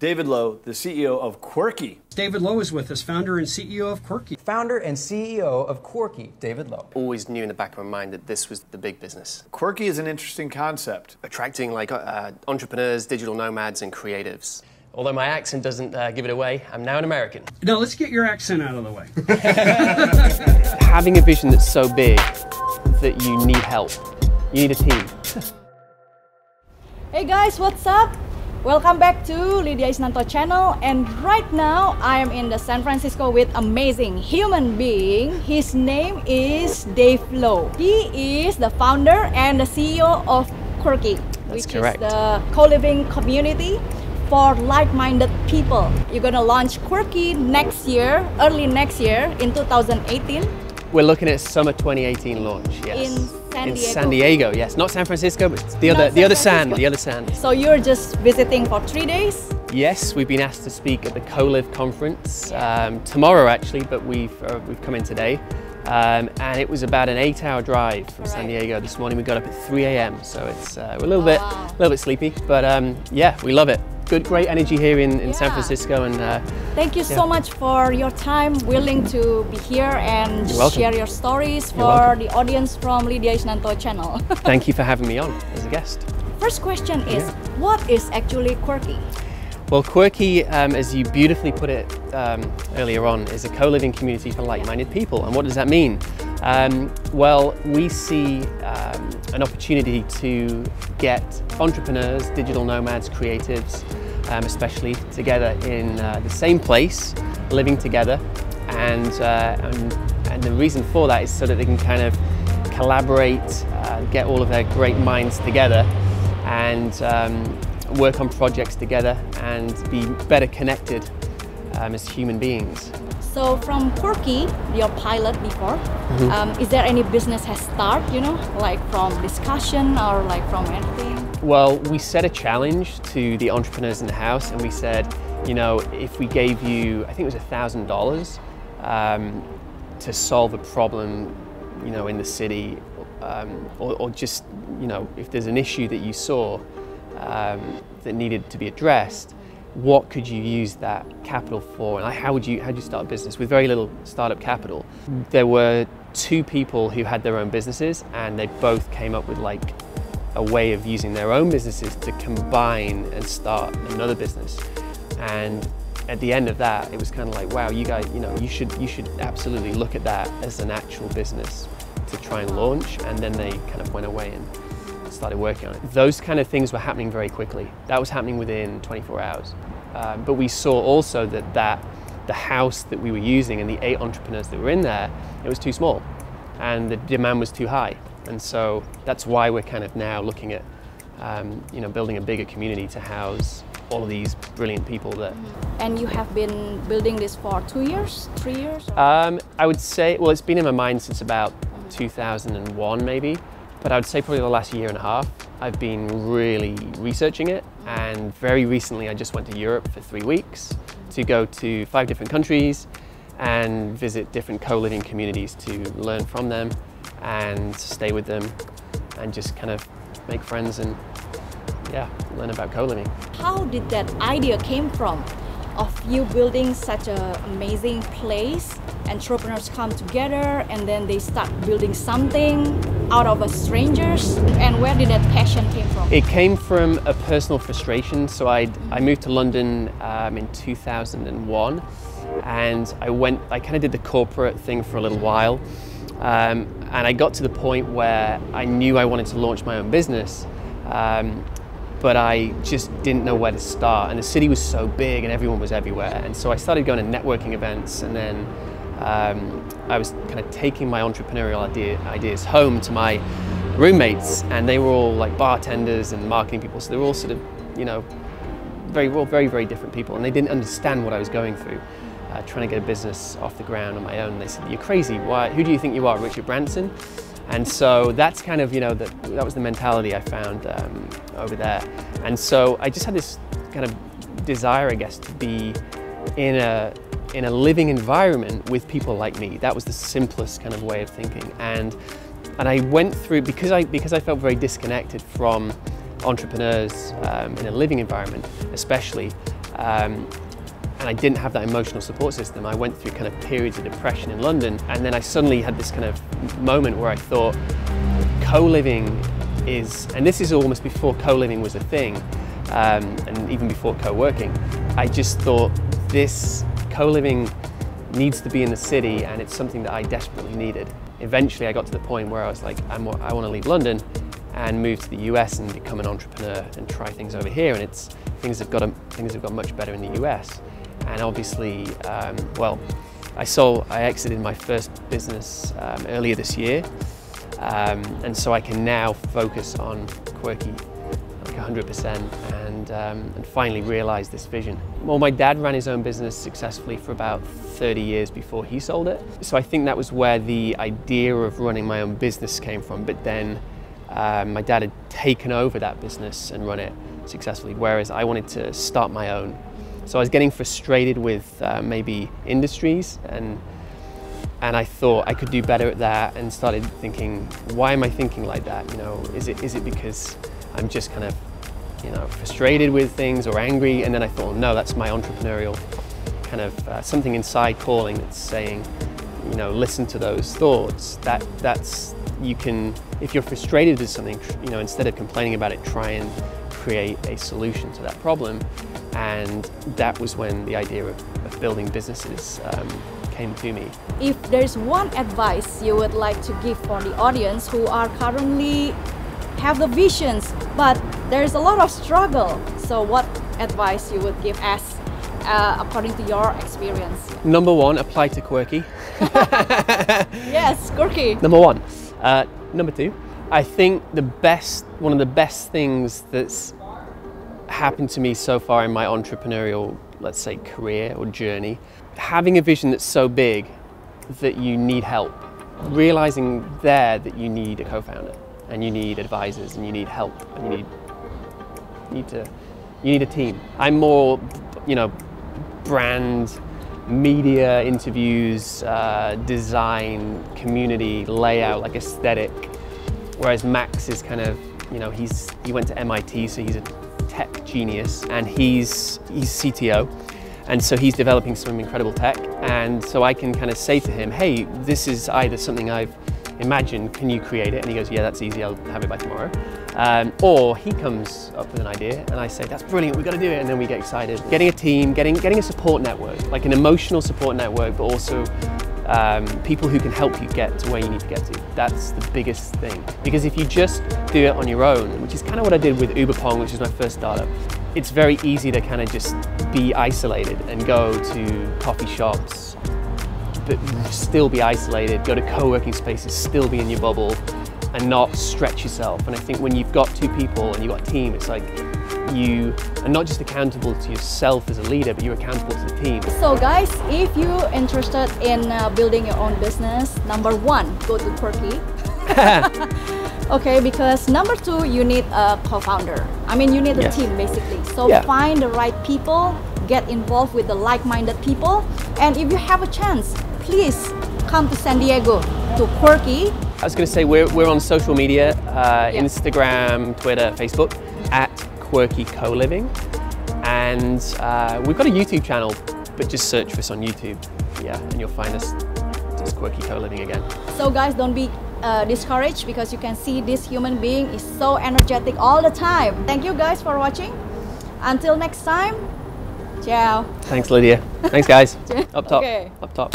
David Lowe, the CEO of Qwerky. David Lowe is with us, founder and CEO of Qwerky. Founder and CEO of Qwerky, David Lowe. Always knew in the back of my mind that this was the big business. Qwerky is an interesting concept. Attracting entrepreneurs, digital nomads and creatives. Although my accent doesn't give it away, I'm now an American. Now let's get your accent out of the way. Having a vision that's so big that you need help. You need a team. Hey guys, what's up? Welcome back to Lydia Isnanto Channel, and right now I am in the San Francisco with amazing human being. His name is Dave Lowe. He is the founder and the CEO of Qwerky, which is the co-living community for like-minded people. You're gonna launch Qwerky next year, early next year in 2018. We're looking at summer 2018 launch, yes. In San Diego, yes. Not San Francisco, but the other San. So you're just visiting for 3 days? Yes, we've been asked to speak at the Co-Live conference tomorrow actually, but we've come in today. And it was about an 8-hour drive from San Diego. This morning we got up at 3 a.m. So it's we're a little bit sleepy, but yeah, we love it. Great energy here in San Francisco, and thank you so much for your time, willing to be here and share your stories for the audience from Lydia Isnanto Channel. Thank you for having me on as a guest. First question is, what is actually Qwerky? Well, Qwerky, as you beautifully put it earlier on, is a co-living community for like-minded people. And what does that mean? Well, we see an opportunity to get entrepreneurs, digital nomads, creatives, especially together in the same place, living together. And the reason for that is so that they can kind of collaborate, get all of their great minds together, and work on projects together and be better connected as human beings. So from Qwerky, your pilot before, is there any business has started, you know, like from discussion or like from anything? Well, we set a challenge to the entrepreneurs in the house, and we said, you know, if we gave you, I think it was $1,000 to solve a problem, you know, in the city, or just, you know, if there's an issue that you saw that needed to be addressed, what could you use that capital for? And how'd you start a business with very little startup capital? There were 2 people who had their own businesses, and they both came up with like a way of using their own businesses to combine and start another business. And at the end of that, it was kind of like, wow, you guys, you know, you should absolutely look at that as an actual business to try and launch. And then they kind of went away and started working on it. Those kind of things were happening very quickly. That was happening within 24 hours. But we saw also that the house that we were using and the 8 entrepreneurs that were in there, it was too small and the demand was too high. And so that's why we're kind of now looking at you know, building a bigger community to house all of these brilliant people that. And you have been building this for 2 years, 3 years? I would say, well, it's been in my mind since about 2001 maybe. But I would say probably the last year and a half, I've been really researching it. And very recently, I just went to Europe for 3 weeks to go to 5 different countries and visit different co-living communities to learn from them and stay with them and just kind of make friends and learn about co-living. How did that idea came from? Of you building such an amazing place, entrepreneurs come together and then they start building something out of strangers, and where did that passion came from? It came from a personal frustration. So I moved to London in 2001, and I kind of did the corporate thing for a little while, and I got to the point where I knew I wanted to launch my own business. But I just didn't know where to start, and the city was so big and everyone was everywhere. And so I started going to networking events, and then I was kind of taking my entrepreneurial ideas home to my roommates, and they were all like bartenders and marketing people, so they were all sort of, you know, very different people, and they didn't understand what I was going through, trying to get a business off the ground on my own. They said, "You're crazy, who do you think you are, Richard Branson?" And so that's kind of, you know, that was the mentality I found over there. And so I just had this kind of desire, I guess, to be in a living environment with people like me. That was the simplest kind of way of thinking. And I went through, because I felt very disconnected from entrepreneurs in a living environment, especially, And I didn't have that emotional support system. I went through kind of periods of depression in London, and then I suddenly had this kind of moment where I thought, co-living is, and this is almost before co-living was a thing, and even before co-working, I just thought this co-living needs to be in the city, and it's something that I desperately needed. Eventually I got to the point where I was like, I want to leave London and move to the US and become an entrepreneur and try things over here, and things have got much better in the US. And obviously, well, I exited my first business earlier this year, and so I can now focus on Qwerky like 100% and finally realize this vision. Well, my dad ran his own business successfully for about 30 years before he sold it. So I think that was where the idea of running my own business came from. But then my dad had taken over that business and run it successfully, whereas I wanted to start my own. So I was getting frustrated with maybe industries, and I thought I could do better at that, and started thinking, why am I thinking like that? You know, is it because I'm just kind of, you know, frustrated with things or angry? And then I thought, no, that's my entrepreneurial kind of something inside calling that's saying, you know, listen to those thoughts. That's you can, if you're frustrated with something, you know, instead of complaining about it, try and create a solution to that problem. And that was when the idea of building businesses came to me. If there's one advice you would like to give for the audience who are currently have the visions, but there's a lot of struggle, so what advice you would give as according to your experience? Number one, apply to Qwerky. Yes, Quirky. Number one. Number two, I think one of the best things that's happened to me so far in my entrepreneurial, let's say, career or journey, having a vision that's so big that you need help, realizing there that you need a co-founder and you need advisors and you need help and you need a team. I'm more, you know, brand, media, interviews, design, community, layout, like aesthetic, whereas Max is kind of, you know, he went to MIT, so he's a tech genius, and he's CTO, and so he's developing some incredible tech, and so I can kind of say to him, hey, this is either something I've imagined, can you create it? And he goes, yeah, that's easy, I'll have it by tomorrow. Or he comes up with an idea and I say, that's brilliant, we've got to do it, and then we get excited. Getting a team, getting a support network, like an emotional support network, but also people who can help you get to where you need to get to. That's the biggest thing. Because if you just do it on your own, which is kind of what I did with Uberpong, which is my first startup, it's very easy to kind of just be isolated and go to coffee shops, but still be isolated, go to co-working spaces, still be in your bubble and not stretch yourself. And I think when you've got two people and you've got a team, it's like you are not just accountable to yourself as a leader, but you're accountable to the team. So guys, if you're interested in building your own business, number one, go to Quwerky. Okay, because number two, you need a co-founder. I mean, you need a team basically. So find the right people, get involved with the like-minded people, and if you have a chance, please come to San Diego to Qwerky. I was going to say we're on social media, Instagram, Twitter, Facebook, at Qwerky Coliving, and we've got a YouTube channel, but just search for us on YouTube, and you'll find us just Qwerky Coliving again. So guys, don't be discouraged, because you can see this human being is so energetic all the time. Thank you guys for watching. Until next time, ciao. Thanks, Lydia. Thanks, guys. Up top. Okay. Up top.